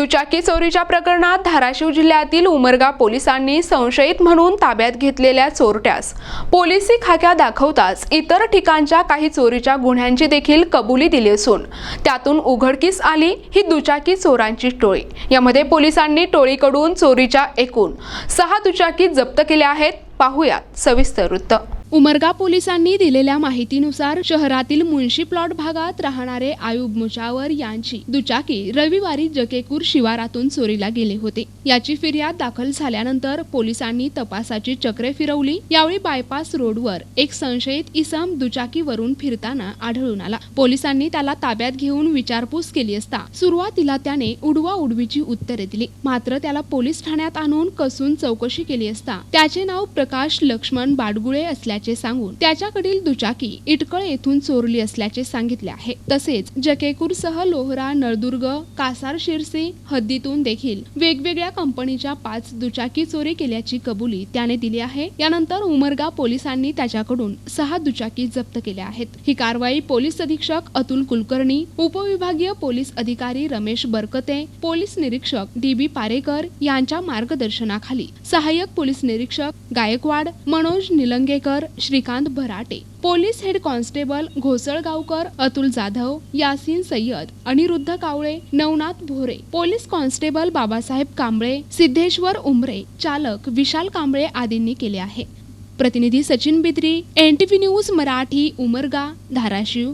दुचाकी चोरीच्या प्रकरणात धाराशिव जिल्ह्यातील उमरगा पोलिसांनी संशयित म्हणून ताब्यात घेतलेल्या चोरट्यास पोलिसी खाक्या दाखवताच इतर ठिकाणच्या काही चोरीच्या गुन्ह्यांची देखील कबुली दिली असून त्यातून उघडकीस आली ही दुचाकी चोरांची टोळी। यामध्ये पोलिसांनी टोळीकडून चोरीच्या एकूण 6 दुचाकी जप्त केल्या आहेत। पाहूयात सविस्तर वृत्त। उमरगा पोलिसांनी दिलेल्या माहितीनुसार शहरातील मुन्शी प्लॉट भागात राहणारे आयुब मुजावर यांची दुचाकी रविवारी जकेकूर शिवारातून चोरीला गेले होते। याची फिर्याद दाखल झाल्यानंतर पोलिसांनी तपासाची चक्रे फिरवली। यावेळी बायपास रोडवर एक संशयित इसम दुचाकीवरून फिरताना आढळून आला। पोलिसांनी त्याला ताब्यात घेऊन विचारपूस केली असता सुरुवातीला त्याने उडवाउडवीची उत्तरे दिली, मात्र त्याला पोलीस ठाण्यात आणून कसून चौकशी केली असता त्याचे नाव प्रकाश लक्ष्मण बाडगुळे असल्याचे सांगून त्याच्याकडील दुचाकी इटकळ येथून चोरली असल्याचे सांगितले आहे। तसेच जकेकूरसह लोहरा, नळदुर्ग, कासार शिरसी हद्दीतून देखील वेगवेगळ्या कंपनीच्या 5 दुचाकी चोरी केल्याची कबुली त्याने दिली आहे। यानंतर उमरगा पोलिसांनी त्याच्याकडून 6 दुचाकी जप्त केल्या आहेत। ही कारवाई पोलीस अधीक्षक अतुल कुलकर्णी, उपविभागीय पोलीस अधिकारी रमेश बरकते, पोलीस निरीक्षक DB पारेकर यांच्या मार्गदर्शनाखाली सहाय्यक पोलीस निरीक्षक Gaikwad, Manoj Nilangekar, Shrikant Bharate, police head constable Ghosalgaonkar, Atul Jadhav, Yasin Sayyad, Aniruddha Kawale, Navnath Bhore, police constable Babasaheb Kamble, Siddheshwar Umare, चालक विशाल कांबळे आदींनी केले आहे। प्रतिनिधी सचिन बिद्री, NTV न्यूज मराठी, उमरगा, धाराशिव।